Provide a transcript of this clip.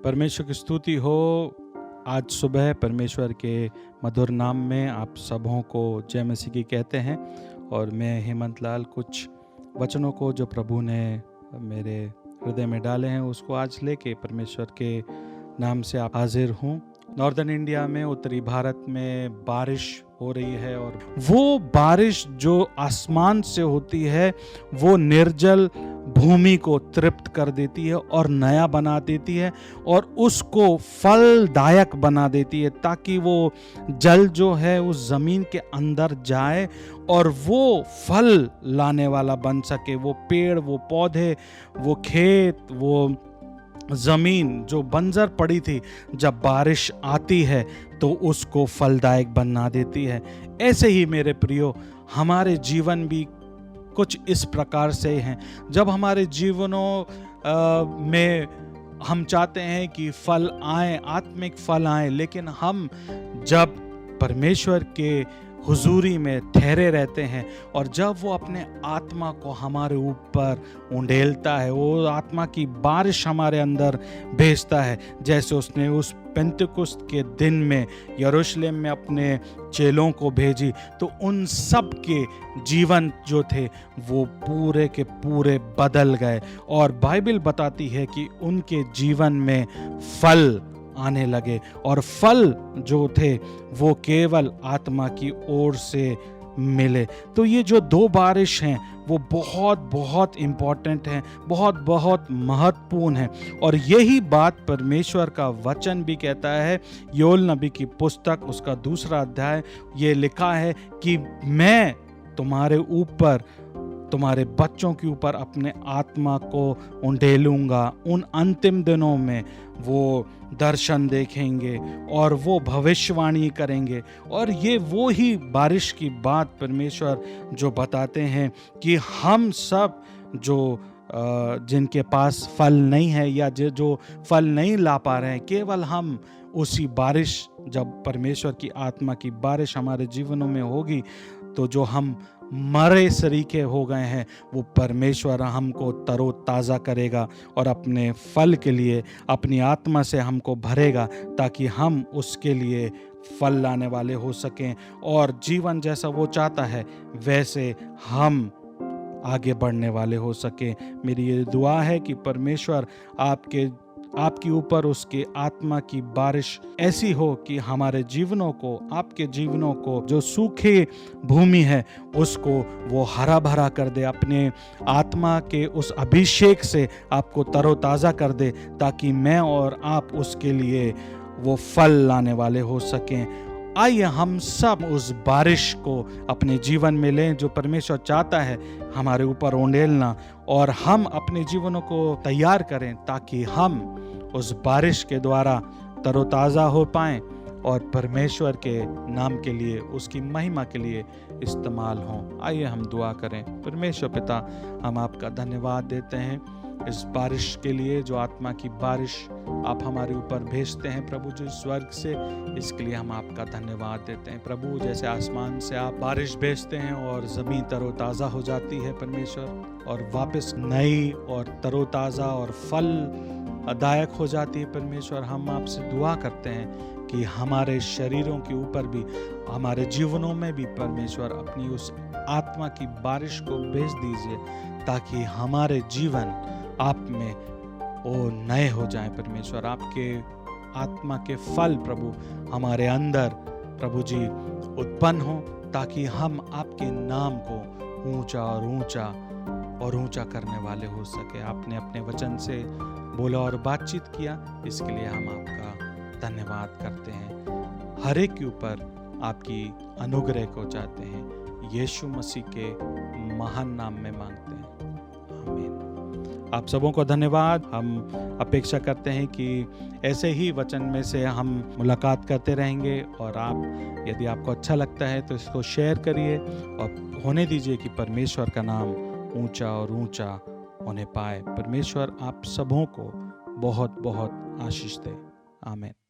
परमेश्वर की स्तुति हो। आज सुबह परमेश्वर के मधुर नाम में आप सबों को जय मसीह की कहते हैं। और मैं हेमंत लाल कुछ वचनों को जो प्रभु ने मेरे हृदय में डाले हैं उसको आज लेके परमेश्वर के नाम से आप हाजिर हूँ। नॉर्दर्न इंडिया में, उत्तरी भारत में बारिश हो रही है और वो बारिश जो आसमान से होती है वो निर्जल भूमि को तृप्त कर देती है और नया बना देती है और उसको फलदायक बना देती है, ताकि वो जल जो है उस जमीन के अंदर जाए और वो फल लाने वाला बन सके। वो पेड़, वो पौधे, वो खेत, वो जमीन जो बंजर पड़ी थी, जब बारिश आती है तो उसको फलदायक बना देती है। ऐसे ही मेरे प्रियो, हमारे जीवन भी कुछ इस प्रकार से हैं। जब हमारे जीवनों में हम चाहते हैं कि फल आए, आत्मिक फल आए, लेकिन हम जब परमेश्वर के हुजूरी में ठहरे रहते हैं और जब वो अपने आत्मा को हमारे ऊपर उंडेलता है, वो आत्मा की बारिश हमारे अंदर भेजता है, जैसे उसने उस पेंतिकुस्त के दिन में यरूशलेम में अपने चेलों को भेजी, तो उन सब के जीवन जो थे वो पूरे के पूरे बदल गए। और बाइबल बताती है कि उनके जीवन में फल आने लगे, और फल जो थे वो केवल आत्मा की ओर से मिले। तो ये जो दो बारिश हैं वो बहुत बहुत इम्पोर्टेंट हैं, बहुत बहुत महत्वपूर्ण हैं। और यही बात परमेश्वर का वचन भी कहता है। योएल नबी की पुस्तक उसका 2 अध्याय ये लिखा है कि मैं तुम्हारे ऊपर, तुम्हारे बच्चों के ऊपर अपने आत्मा को उंडेलूंगा। उन अंतिम दिनों में वो दर्शन देखेंगे और वो भविष्यवाणी करेंगे। और ये वो ही बारिश की बात परमेश्वर जो बताते हैं कि हम सब जो जिनके पास फल नहीं है या जो फल नहीं ला पा रहे हैं, केवल हम उसी बारिश, जब परमेश्वर की आत्मा की बारिश हमारे जीवनों में होगी, तो जो हम मरे सरीखे हो गए हैं वो परमेश्वर हमको तरोताज़ा करेगा और अपने फल के लिए अपनी आत्मा से हमको भरेगा, ताकि हम उसके लिए फल लाने वाले हो सकें और जीवन जैसा वो चाहता है वैसे हम आगे बढ़ने वाले हो सकें। मेरी ये दुआ है कि परमेश्वर आपके ऊपर उसके आत्मा की बारिश ऐसी हो कि हमारे जीवनों को, आपके जीवनों को, जो सूखी भूमि है उसको वो हरा भरा कर दे, अपने आत्मा के उस अभिषेक से आपको तरोताज़ा कर दे, ताकि मैं और आप उसके लिए वो फल लाने वाले हो सकें। आइए हम सब उस बारिश को अपने जीवन में लें जो परमेश्वर चाहता है हमारे ऊपर उंडेलना, और हम अपने जीवनों को तैयार करें ताकि हम उस बारिश के द्वारा तरोताज़ा हो पाएं और परमेश्वर के नाम के लिए, उसकी महिमा के लिए इस्तेमाल हों। आइए हम दुआ करें। परमेश्वर पिता, हम आपका धन्यवाद देते हैं इस बारिश के लिए, जो आत्मा की बारिश आप हमारे ऊपर भेजते हैं प्रभु, जो स्वर्ग से, इसके लिए हम आपका धन्यवाद देते हैं प्रभु। जैसे आसमान से आप बारिश भेजते हैं और ज़मीन तरोताज़ा हो जाती है परमेश्वर, और वापस नई और तरोताज़ा और फल दायक हो जाती है परमेश्वर, हम आपसे दुआ करते हैं कि हमारे शरीरों के ऊपर भी, हमारे जीवनों में भी परमेश्वर अपनी उस आत्मा की बारिश को भेज दीजिए, ताकि हमारे जीवन आप में वो नए हो जाएं परमेश्वर। आपके आत्मा के फल प्रभु हमारे अंदर प्रभु जी उत्पन्न हो, ताकि हम आपके नाम को ऊंचा और ऊंचा और ऊंचा करने वाले हो सके। आपने अपने वचन से बोला और बातचीत किया, इसके लिए हम आपका धन्यवाद करते हैं। हर एक के ऊपर आपकी अनुग्रह को चाहते हैं, यीशु मसीह के महान नाम में मांगते हैं, आमीन। आप सबों को धन्यवाद। हम अपेक्षा करते हैं कि ऐसे ही वचन में से हम मुलाकात करते रहेंगे, और आप, यदि आपको अच्छा लगता है तो इसको शेयर करिए और होने दीजिए कि परमेश्वर का नाम ऊंचा और ऊंचा होने पाए। परमेश्वर आप सबों को बहुत बहुत आशीष दे। आमीन।